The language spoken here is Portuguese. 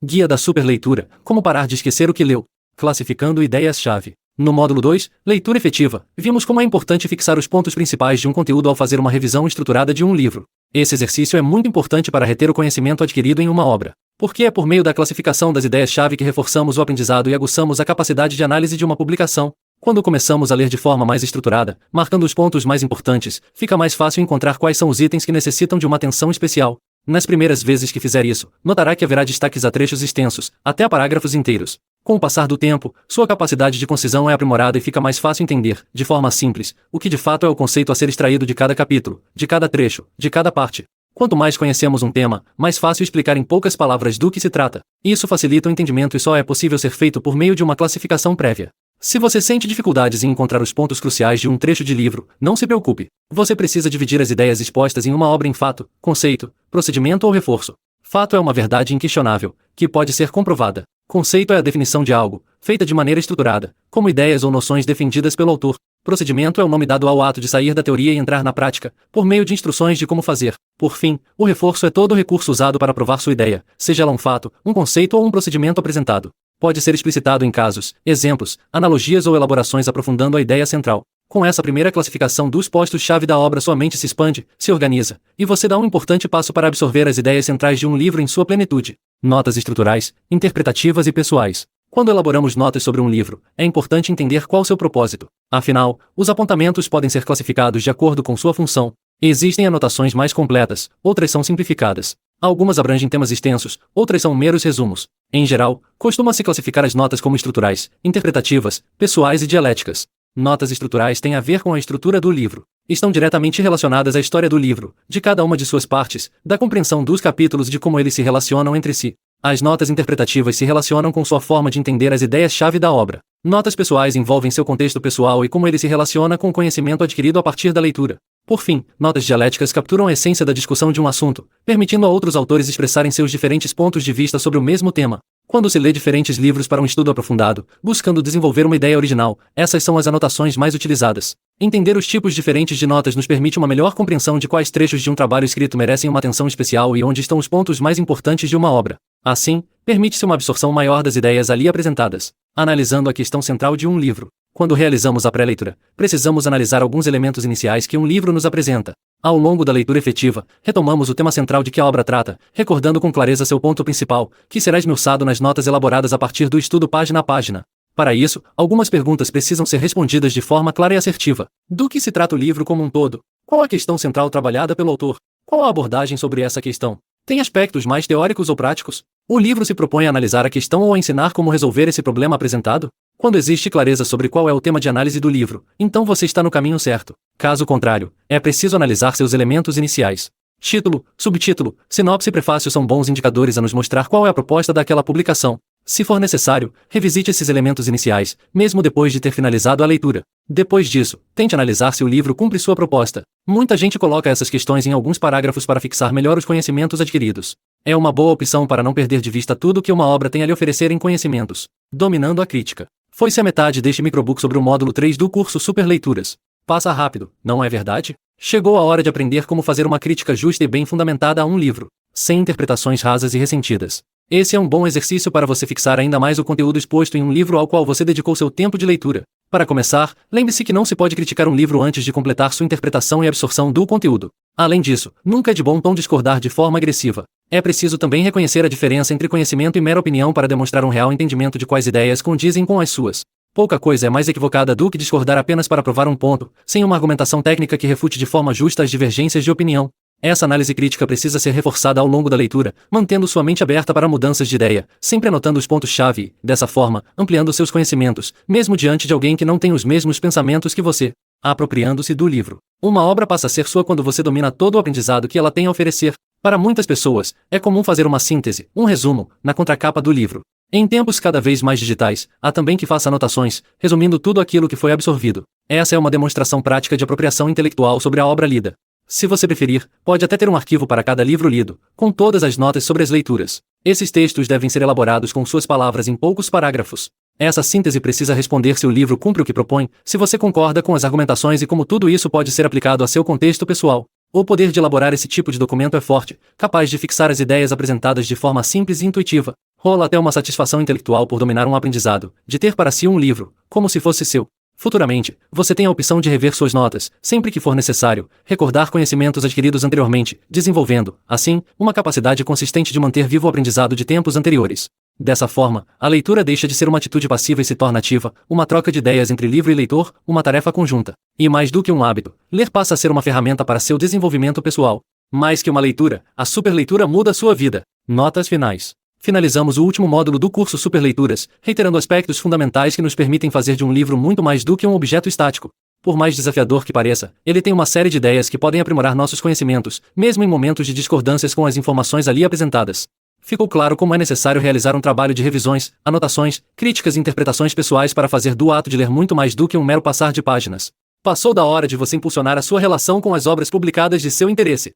Guia da Superleitura, como parar de esquecer o que leu. Classificando ideias-chave. No módulo 2, Leitura Efetiva, vimos como é importante fixar os pontos principais de um conteúdo ao fazer uma revisão estruturada de um livro. Esse exercício é muito importante para reter o conhecimento adquirido em uma obra, porque é por meio da classificação das ideias-chave que reforçamos o aprendizado e aguçamos a capacidade de análise de uma publicação. Quando começamos a ler de forma mais estruturada, marcando os pontos mais importantes, fica mais fácil encontrar quais são os itens que necessitam de uma atenção especial. Nas primeiras vezes que fizer isso, notará que haverá destaques a trechos extensos, até a parágrafos inteiros. Com o passar do tempo, sua capacidade de concisão é aprimorada e fica mais fácil entender, de forma simples, o que de fato é o conceito a ser extraído de cada capítulo, de cada trecho, de cada parte. Quanto mais conhecemos um tema, mais fácil explicar em poucas palavras do que se trata. Isso facilita o entendimento e só é possível ser feito por meio de uma classificação prévia. Se você sente dificuldades em encontrar os pontos cruciais de um trecho de livro, não se preocupe. Você precisa dividir as ideias expostas em uma obra em fato, conceito, procedimento ou reforço. Fato é uma verdade inquestionável, que pode ser comprovada. Conceito é a definição de algo, feita de maneira estruturada, como ideias ou noções defendidas pelo autor. Procedimento é o nome dado ao ato de sair da teoria e entrar na prática, por meio de instruções de como fazer. Por fim, o reforço é todo o recurso usado para provar sua ideia, seja ela um fato, um conceito ou um procedimento apresentado. Pode ser explicitado em casos, exemplos, analogias ou elaborações aprofundando a ideia central. Com essa primeira classificação dos postos-chave da obra, sua mente se expande, se organiza, e você dá um importante passo para absorver as ideias centrais de um livro em sua plenitude. Notas estruturais, interpretativas e pessoais. Quando elaboramos notas sobre um livro, é importante entender qual seu propósito. Afinal, os apontamentos podem ser classificados de acordo com sua função. Existem anotações mais completas, outras são simplificadas. Algumas abrangem temas extensos, outras são meros resumos. Em geral, costuma-se classificar as notas como estruturais, interpretativas, pessoais e dialéticas. Notas estruturais têm a ver com a estrutura do livro. Estão diretamente relacionadas à história do livro, de cada uma de suas partes, da compreensão dos capítulos e de como eles se relacionam entre si. As notas interpretativas se relacionam com sua forma de entender as ideias-chave da obra. Notas pessoais envolvem seu contexto pessoal e como ele se relaciona com o conhecimento adquirido a partir da leitura. Por fim, notas dialéticas capturam a essência da discussão de um assunto, permitindo a outros autores expressarem seus diferentes pontos de vista sobre o mesmo tema. Quando se lê diferentes livros para um estudo aprofundado, buscando desenvolver uma ideia original, essas são as anotações mais utilizadas. Entender os tipos diferentes de notas nos permite uma melhor compreensão de quais trechos de um trabalho escrito merecem uma atenção especial e onde estão os pontos mais importantes de uma obra. Assim, permite-se uma absorção maior das ideias ali apresentadas. Analisando a questão central de um livro. Quando realizamos a pré-leitura, precisamos analisar alguns elementos iniciais que um livro nos apresenta. Ao longo da leitura efetiva, retomamos o tema central de que a obra trata, recordando com clareza seu ponto principal, que será esmiuçado nas notas elaboradas a partir do estudo página a página. Para isso, algumas perguntas precisam ser respondidas de forma clara e assertiva. Do que se trata o livro como um todo? Qual a questão central trabalhada pelo autor? Qual a abordagem sobre essa questão? Tem aspectos mais teóricos ou práticos? O livro se propõe a analisar a questão ou a ensinar como resolver esse problema apresentado? Quando existe clareza sobre qual é o tema de análise do livro, então você está no caminho certo. Caso contrário, é preciso analisar seus elementos iniciais. Título, subtítulo, sinopse e prefácio são bons indicadores a nos mostrar qual é a proposta daquela publicação. Se for necessário, revisite esses elementos iniciais, mesmo depois de ter finalizado a leitura. Depois disso, tente analisar se o livro cumpre sua proposta. Muita gente coloca essas questões em alguns parágrafos para fixar melhor os conhecimentos adquiridos. É uma boa opção para não perder de vista tudo que uma obra tem a lhe oferecer em conhecimentos. Dominando a crítica. Foi-se a metade deste microbook sobre o módulo 3 do curso Superleituras. Passa rápido, não é verdade? Chegou a hora de aprender como fazer uma crítica justa e bem fundamentada a um livro, sem interpretações rasas e ressentidas. Esse é um bom exercício para você fixar ainda mais o conteúdo exposto em um livro ao qual você dedicou seu tempo de leitura. Para começar, lembre-se que não se pode criticar um livro antes de completar sua interpretação e absorção do conteúdo. Além disso, nunca é de bom tom discordar de forma agressiva. É preciso também reconhecer a diferença entre conhecimento e mera opinião para demonstrar um real entendimento de quais ideias condizem com as suas. Pouca coisa é mais equivocada do que discordar apenas para provar um ponto, sem uma argumentação técnica que refute de forma justa as divergências de opinião. Essa análise crítica precisa ser reforçada ao longo da leitura, mantendo sua mente aberta para mudanças de ideia, sempre anotando os pontos-chave e, dessa forma, ampliando seus conhecimentos, mesmo diante de alguém que não tem os mesmos pensamentos que você. Apropriando-se do livro. Uma obra passa a ser sua quando você domina todo o aprendizado que ela tem a oferecer. Para muitas pessoas, é comum fazer uma síntese, um resumo, na contracapa do livro. Em tempos cada vez mais digitais, há também que faça anotações, resumindo tudo aquilo que foi absorvido. Essa é uma demonstração prática de apropriação intelectual sobre a obra lida. Se você preferir, pode até ter um arquivo para cada livro lido, com todas as notas sobre as leituras. Esses textos devem ser elaborados com suas palavras em poucos parágrafos. Essa síntese precisa responder se o livro cumpre o que propõe, se você concorda com as argumentações e como tudo isso pode ser aplicado a seu contexto pessoal. O poder de elaborar esse tipo de documento é forte, capaz de fixar as ideias apresentadas de forma simples e intuitiva. Rola até uma satisfação intelectual por dominar um aprendizado, de ter para si um livro, como se fosse seu. Futuramente, você tem a opção de rever suas notas, sempre que for necessário, recordar conhecimentos adquiridos anteriormente, desenvolvendo, assim, uma capacidade consistente de manter vivo o aprendizado de tempos anteriores. Dessa forma, a leitura deixa de ser uma atitude passiva e se torna ativa, uma troca de ideias entre livro e leitor, uma tarefa conjunta. E mais do que um hábito, ler passa a ser uma ferramenta para seu desenvolvimento pessoal. Mais que uma leitura, a superleitura muda a sua vida. Notas finais. Finalizamos o último módulo do curso Superleituras, reiterando aspectos fundamentais que nos permitem fazer de um livro muito mais do que um objeto estático. Por mais desafiador que pareça, ele tem uma série de ideias que podem aprimorar nossos conhecimentos, mesmo em momentos de discordâncias com as informações ali apresentadas. Ficou claro como é necessário realizar um trabalho de revisões, anotações, críticas e interpretações pessoais para fazer do ato de ler muito mais do que um mero passar de páginas. Passou da hora de você impulsionar a sua relação com as obras publicadas de seu interesse.